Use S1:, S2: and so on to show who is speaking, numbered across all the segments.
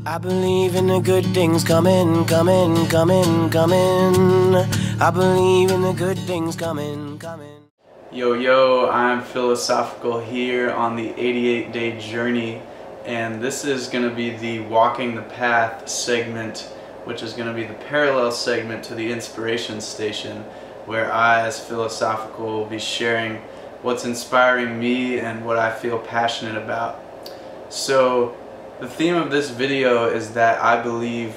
S1: I believe in the good things coming, coming, coming, coming. I believe in the good things coming, coming.
S2: Yo, yo, I'm Philosophical here on the 88-day journey, and this is going to be the Walking the Path segment, which is going to be the parallel segment to the Inspiration Station, where I, as Philosophical, will be sharing what's inspiring me and what I feel passionate about. So, the theme of this video is that I believe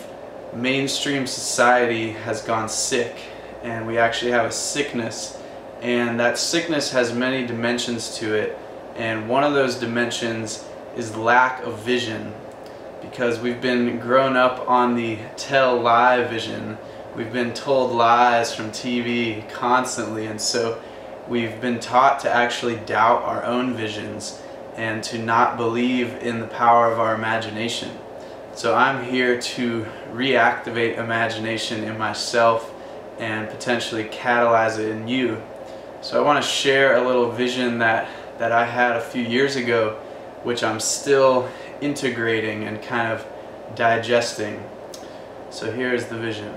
S2: mainstream society has gone sick, and we actually have a sickness, and that sickness has many dimensions to it, and one of those dimensions is lack of vision, because we've been grown up on the tell lie vision. We've been told lies from TV constantly, and so we've been taught to actually doubt our own visions and to not believe in the power of our imagination. So I'm here to reactivate imagination in myself and potentially catalyze it in you. So I want to share a little vision that I had a few years ago, which I'm still integrating and kind of digesting. So here's the vision.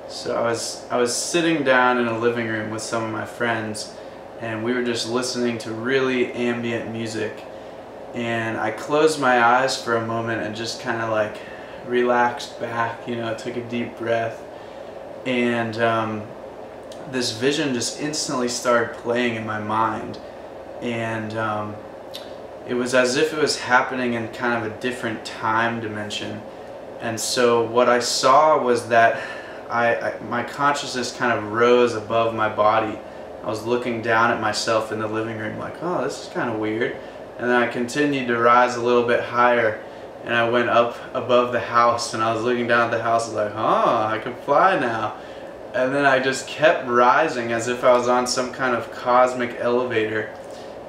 S2: So I was sitting down in a living room with some of my friends, and we were just listening to really ambient music, and I closed my eyes for a moment and just kind of like relaxed back, you know, took a deep breath, and this vision just instantly started playing in my mind, and it was as if it was happening in kind of a different time dimension. And so what I saw was that my consciousness kind of rose above my body. I was looking down at myself in the living room like, oh, this is kind of weird. And then I continued to rise a little bit higher, and I went up above the house, and I was looking down at the house like, oh, I can fly now. And then I just kept rising as if I was on some kind of cosmic elevator.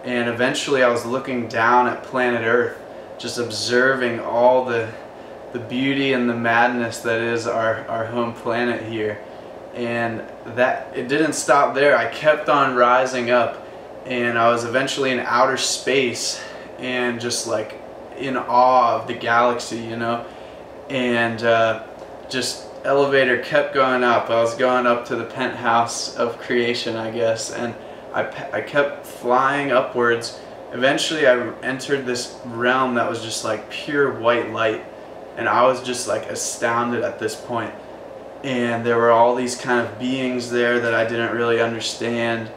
S2: And eventually I was looking down at planet Earth, just observing all the beauty and the madness that is our home planet here. And that it didn't stop there. I kept on rising up, and I was eventually in outer space and just like in awe of the galaxy, you know. And just elevator kept going up. I was going up to the penthouse of creation, I guess, and I kept flying upwards. Eventually I entered this realm that was just like pure white light, and I was just like astounded at this point. And there were all these kind of beings there that I didn't really understand,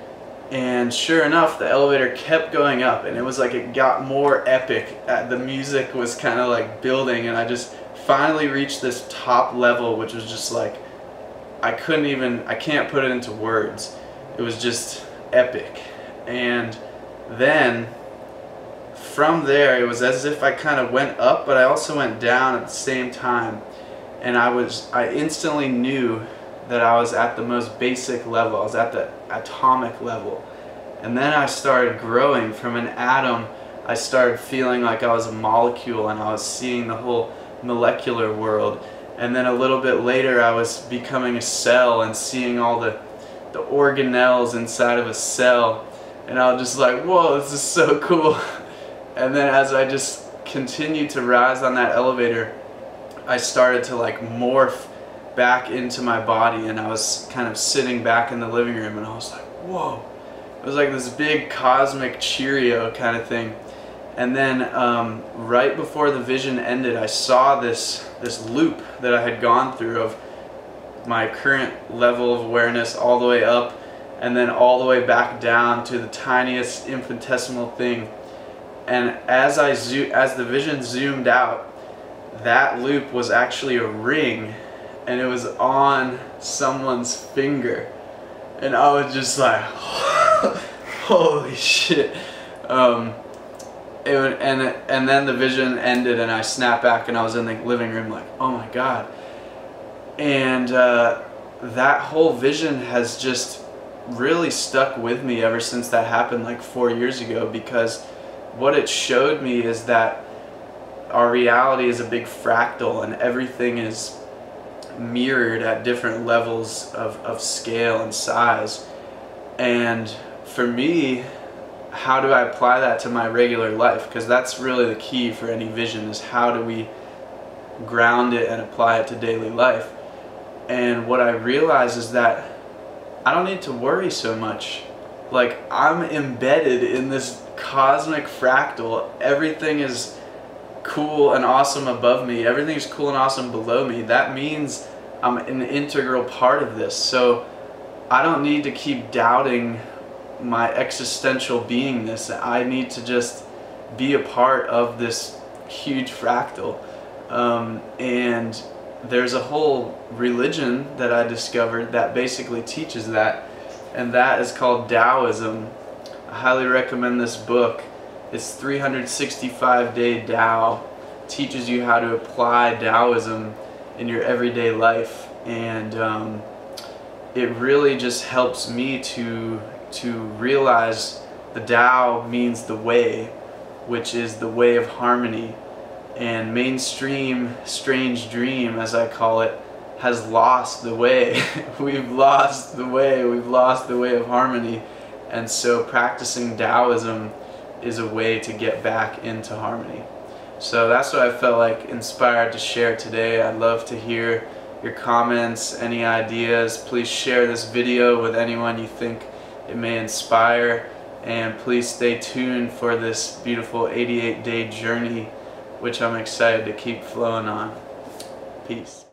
S2: and sure enough the elevator kept going up, and it was like it got more epic. The music was kind of like building, and I just finally reached this top level, which was just like I can't put it into words. It was just epic. And then from there it was as if I kind of went up, but I also went down at the same time. And I instantly knew that I was at the most basic level. I was at the atomic level. And then I started growing from an atom. I started feeling like I was a molecule, and I was seeing the whole molecular world. And then a little bit later I was becoming a cell and seeing all the organelles inside of a cell. And I was just like, whoa, this is so cool. And then as I just continued to rise on that elevator, I started to like morph back into my body, and I was kind of sitting back in the living room, and I was like, whoa. It was like this big cosmic Cheerio kind of thing. And then right before the vision ended, I saw this loop that I had gone through of my current level of awareness all the way up, and then all the way back down to the tiniest infinitesimal thing. And as the vision zoomed out, that loop was actually a ring, and it was on someone's finger, and I was just like, holy shit. And then the vision ended, and I snapped back, and I was in the living room like, oh my god. And that whole vision has just really stuck with me ever since that happened like 4 years ago, because what it showed me is that our reality is a big fractal, and everything is mirrored at different levels of scale and size. And for me, how do I apply that to my regular life? Because that's really the key for any vision, is how do we ground it and apply it to daily life. And what I realize is that I don't need to worry so much. Like, I'm embedded in this cosmic fractal. Everything is cool and awesome above me. Everything is cool and awesome below me. That means I'm an integral part of this. So I don't need to keep doubting my existential beingness. I need to just be a part of this huge fractal. And there's a whole religion that I discovered that basically teaches that, and that is called Taoism. I highly recommend this book. It's 365 Day Tao. It teaches you how to apply Taoism in your everyday life, and it really just helps me to realize the Tao means the way, which is the way of harmony. And mainstream strange dream, as I call it, has lost the way. We've lost the way. We've lost the way of harmony. And so practicing Taoism is a way to get back into harmony. So that's what I felt like inspired to share today. I'd love to hear your comments, any ideas. Please share this video with anyone you think it may inspire. And please stay tuned for this beautiful 88-day journey, which I'm excited to keep flowing on. Peace.